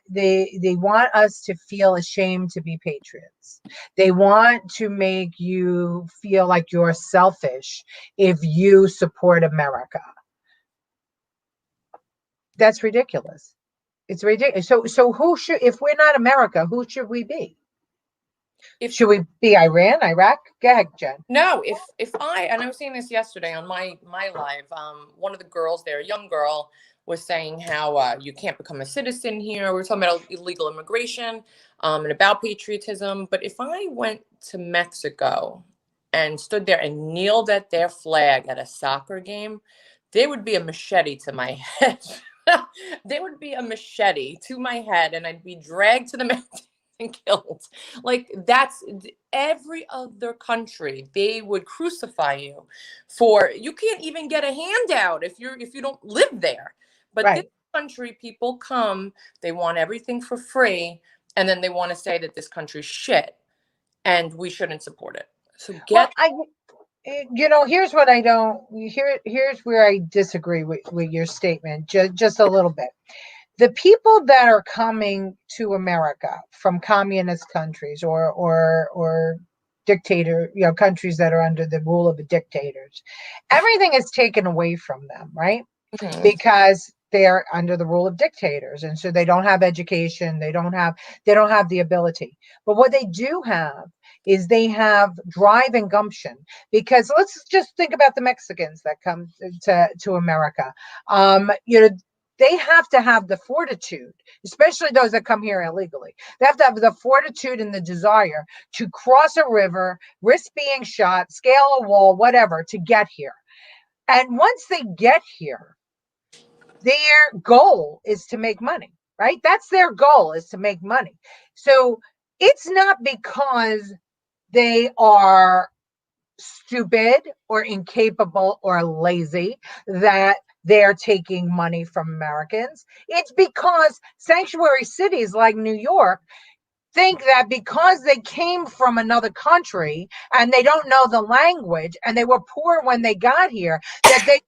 they want us to feel ashamed to be patriots. They want to make you feel like you're selfish if you support America. That's ridiculous. It's ridiculous. So if we're not America, who should we be? Should we be Iran, Iraq? Go ahead, Jen. No, and I was saying this yesterday on my live, one of the girls there, a young girl, was saying how you can't become a citizen here. We were talking about illegal immigration and about patriotism. But if I went to Mexico and stood there and kneeled at their flag at a soccer game, there would be a machete to my head. There would be a machete to my head, and I'd be dragged to the mountains and killed. Like, that's every other country. They would crucify you for, you can't even get a handout if you don't live there. But right. This country, people come, they want everything for free, and then they want to say that this country's shit and we shouldn't support it. So here's what I don't here's where I disagree with your statement just a little bit. The people that are coming to America from communist countries or dictator, countries that are under the rule of the dictators, everything is taken away from them, right? Mm-hmm. Because they're under the rule of dictators, and so they don't have education, they don't have the ability. But what they do have is they have drive and gumption, because let's just think about the Mexicans that come to America. They have to have the fortitude, especially those that come here illegally. They have to have the fortitude and the desire to cross a river, risk being shot, scale a wall, whatever, to get here. And once they get here, their goal is to make money, right? That's their goal, is to make money. So it's not because they are stupid or incapable or lazy that they're taking money from Americans. It's because sanctuary cities like New York think that because they came from another country and they don't know the language and they were poor when they got here, that they,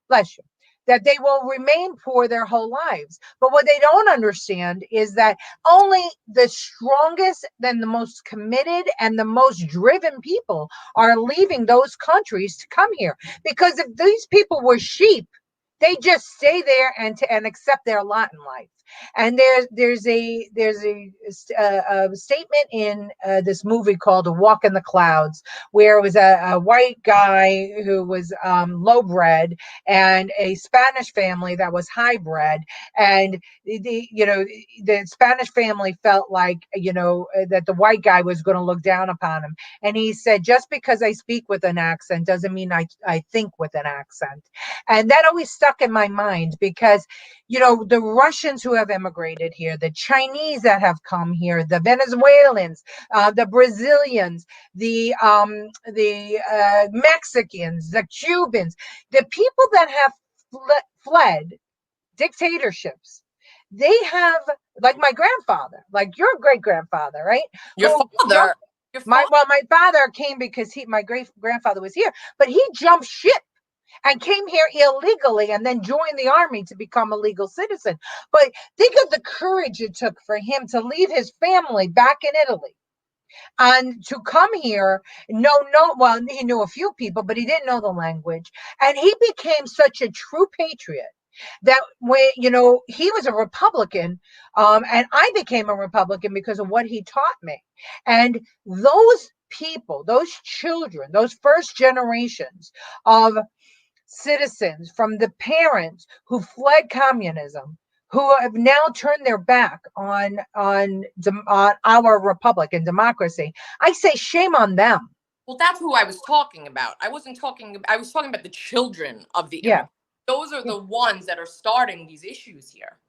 bless you, that they will remain poor their whole lives. But what they don't understand is that only the strongest and the most committed and the most driven people are leaving those countries to come here. Because if these people were sheep, they just stay there and accept their lot in life. And there's a statement in this movie called A Walk in the Clouds, where it was a white guy who was low-bred and a Spanish family that was high-bred, and the Spanish family felt like that the white guy was going to look down upon him, and he said, just because I speak with an accent doesn't mean I think with an accent. And that always stuck in my mind because the Russians who have immigrated here, the Chinese that have come here, the Venezuelans, the Brazilians, the Mexicans, the Cubans, the people that have fled dictatorships, they have, like my grandfather, like your great grandfather, right? Your father. My father came because my great grandfather was here, but he jumped ship and came here illegally and then joined the army to become a legal citizen. But think of the courage it took for him to leave his family back in Italy and to come here. Well, he knew a few people, but he didn't know the language. And he became such a true patriot that when he was a Republican, and I became a Republican because of what he taught me. And those people, those children, those first generations of citizens from the parents who fled communism, who have now turned their back on our republic and democracy, I say shame on them. Well, that's who I was talking about. I was talking about the children of the immigrants. Those are the ones that are starting these issues here.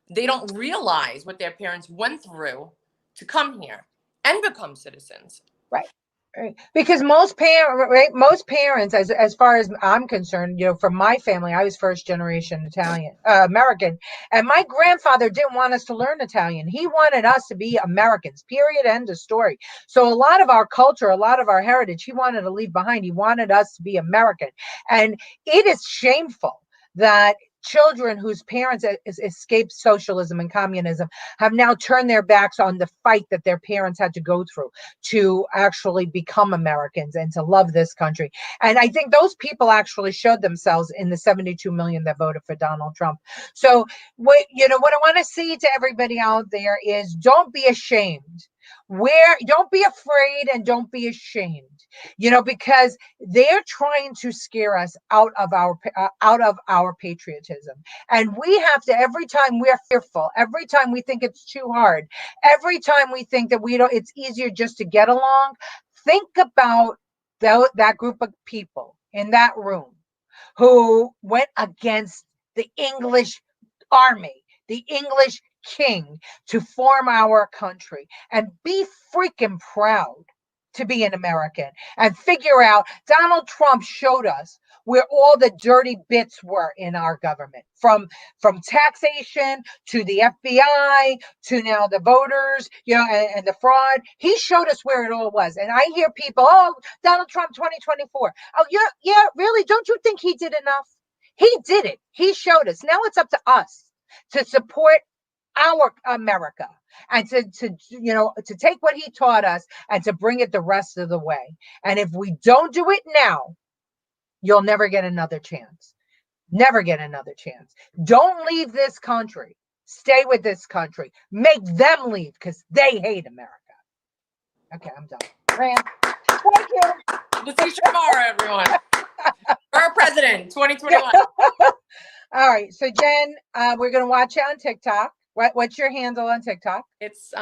They don't realize what their parents went through to come here and become citizens. Right. Right. Because most parents, as far as I'm concerned, from my family, I was first generation Italian, American, and my grandfather didn't want us to learn Italian. He wanted us to be Americans, period, end of story. So a lot of our culture, a lot of our heritage, he wanted to leave behind. He wanted us to be American. And it is shameful that children whose parents escaped socialism and communism have now turned their backs on the fight that their parents had to go through to actually become Americans and to love this country. And I think those people actually showed themselves in the 72 million that voted for Donald Trump. So what I want to say to everybody out there is, don't be ashamed. Don't be afraid and don't be ashamed, because they're trying to scare us out of our patriotism. And we have to, every time we're fearful, every time we think it's too hard, every time we think that it's easier just to get along, think about that group of people in that room who went against the English army, the English king, to form our country, and be freaking proud to be an American and figure out Donald Trump showed us where all the dirty bits were in our government, from taxation to the FBI to now the voters, and the fraud. He showed us where it all was. And I hear people, oh, Donald Trump 2024. Oh, yeah, really? Don't you think he did enough? He did it. He showed us. Now it's up to us to support our America and to take what he taught us and to bring it the rest of the way. And if we don't do it now, you'll never get another chance. Never get another chance. Don't leave this country. Stay with this country. Make them leave because they hate America. Okay, I'm done. Rand, thank you. We'll see you tomorrow, everyone. For our president, 2021. All right. So Jen, we're gonna watch you on TikTok. What's your handle on TikTok? It's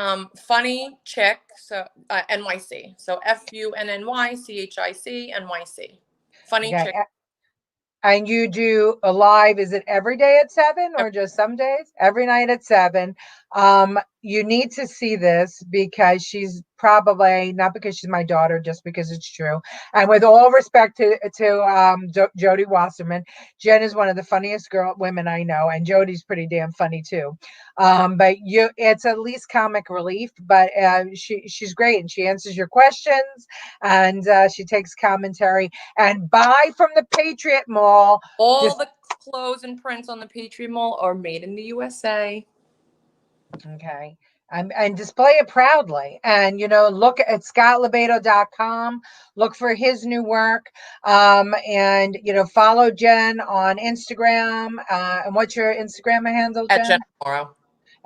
Funny Chick, so NYC. So FUNNYCHIC NYC. Funny Chick. And you do a live, is it every day at 7 or just some days? Every night at 7. you need to see this because she's probably not because she's my daughter, just because it's true. And with all respect to Jody Wasserman, Jen is one of the funniest women I know, and Jody's pretty damn funny too. But it's at least comic relief. But she's great, and she answers your questions, and she takes commentary. And buy from the Patriot Mall. All the clothes and prints on the Patriot Mall are made in the USA. Okay. And display it proudly. And, look at scottlebedo.com. Look for his new work. And, follow Jen on Instagram. And what's your Instagram handle, At Jen? Jen Morrow.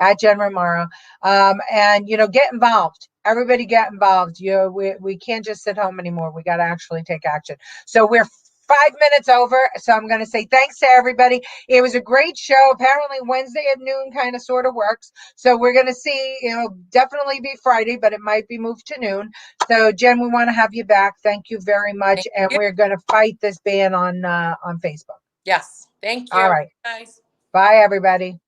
At Jen Romero. And, get involved. Everybody get involved. We can't just sit home anymore. We got to actually take action. So we're 5 minutes over. So I'm going to say thanks to everybody. It was a great show. Apparently Wednesday at noon kind of sort of works. So we're going to see, definitely be Friday, but it might be moved to noon. So Jen, we want to have you back. Thank you very much. Thank you. We're going to fight this ban on Facebook. Yes. Thank you. All right. Guys. Bye, everybody.